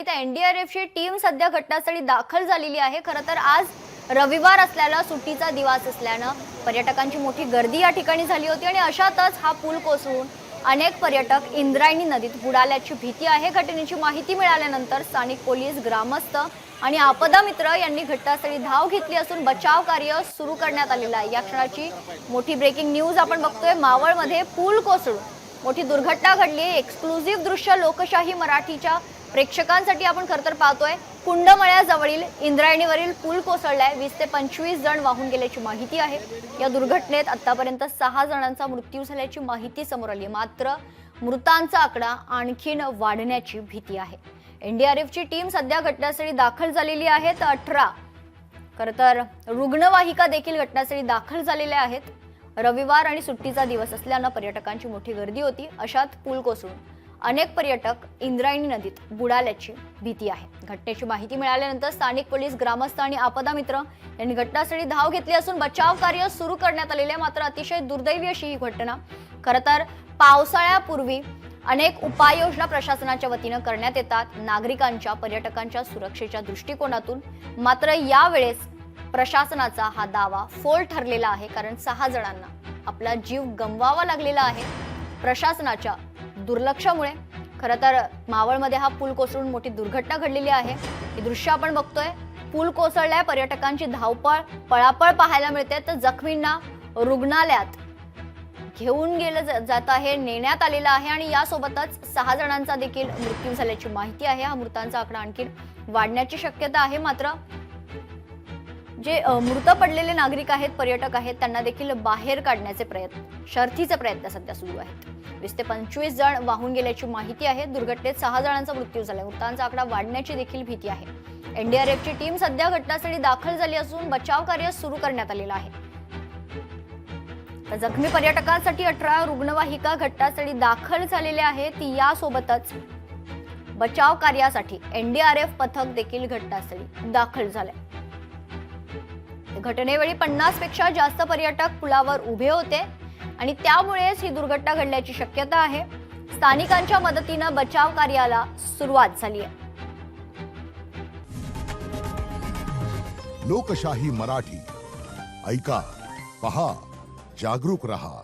आहेत। एनडीआरएफची टीम सध्या घटनास्थळी दाखल झालेली आहे। खरं तर आज रविवार असल्यानं सुट्टीचा दिवस असल्यानं पर्यटकांची मोठी गर्दी या ठिकाणी झाली होती आणि अशातच हा पूल कोसळून अनेक पर्यटक इंद्रायणी नदीत बुडाल्याची भीती आहे। घटनेची माहिती मिळाल्यानंतर स्थानिक पोलीस, ग्रामस्थ आणि आपदा मित्र यांनी घटनास्थळी धाव घेतली असून बचाव कार्य सुरू करण्यात आलेलं आहे। या क्षणाची मोठी ब्रेकिंग न्यूज आपण बघतोय। मावळमध्ये पूल कोसळून मोठी दुर्घटना घडली। एक्सक्लुझिव्ह दृश्य लोकशाही मराठीच्या प्रेक्षकांसाठी आपण खरतर पाहतोय। कुंडमळ्याजवळील इंद्रायणीवरील पूल कोसळलाय। 20 ते 25 जण वाहून गेल्याची माहिती आहे। या दुर्घटनेत आतापर्यंत 6 जणांचा मृत्यू झाल्याची माहिती समोर आली, मात्र मृतांचा आकडा आणखीन वाढण्याची भीती आहे। एनडीआरएफची टीम सध्या घटनास्थळी दाखल झालेली आहे। 18 खरतर रुग्णवाहिका देखील घटनास्थळी दाखल झालेल्या आहेत। रविवार आणि सुट्टीचा दिवस असल्यानं पर्यटकांची मोठी गर्दी होती। अशात पूल कोसळून अनेक पर्यटक इंद्रायणी नदीत बुडाल्याची भीती आहे। घटनेची माहिती मिळाल्यानंतर स्थानिक पोलीस, ग्रामस्थ आणि आपदा मित्र यांनी घटनास्थळी धाव घेतली असून बचाव कार्य सुरू करण्यात आलेले आहे। मात्र अतिशय दुर्दैवी अशी ही घटना। खरतर पावसाळ्यापूर्वी अनेक उपाययोजना प्रशासनाच्या वतीने करण्यात येतात नागरिकांच्या, पर्यटकांच्या सुरक्षेच्या दृष्टिकोनातून। मात्र यावेळेस प्रशासनाचा हा दावा फोल ठरलेला आहे, कारण 6 जणांना आपला जीव गमवावा लागलेला आहे प्रशासनाच्या दुर्लक्षामुळे। खरतर मावळमध्ये हा पूल कोसळून मोठी दुर्घटना घडलेली आहे। हे दृश्य आपण बघतोय। पूल कोसळलाय, पर्यटकांची धावपळ, पळापळ पाहायला मिळते, तर जखमींना रुग्णालयात घेऊन गेलं जात आहे, नेण्यात आलेलं आहे आणि यासोबतच 6 जणांचा देखील मृत्यू झाल्याची माहिती आहे। हा मृतांचा आकडा आणखी वाढण्याची शक्यता आहे। मात्र जे मृत पडलेले नागरिक आहेत, पर्यटक आहेत, त्यांना देखील बाहेर काढण्याचे शर्थीचे प्रयत्न सध्या सुरू आहेत। 20 ते 25 जण वाहून गेल्याची माहिती आहे। दुर्घटनेत 6 जणांचा मृत्यू झाला। मृतांचा आकडा वाढण्याची देखील भीती आहे। एनडीआरएफची टीम सध्या घटनास्थळी दाखल झाली असून बचाव कार्य सुरू करण्यात आलेलं आहे। जखमी पर्यटकांसाठी 18 रुग्णवाहिका घटनास्थळी दाखल झालेल्या आहेत। यासोबतच बचाव कार्यासाठी एनडीआरएफ पथक देखील घटनास्थळी दाखल झाले। घटनेवेळी 50 पेक्षा जास्त पर्यटक पुलावर उभे होते आणि त्यामुळेच ही दुर्घटना घडल्याची शक्यता आहे। स्थानिकांच्या मदतीने बचाव कार्याला सुरुवात झाली आहे। लोकशाही मराठी ऐका, पहा, जागरूक रहा।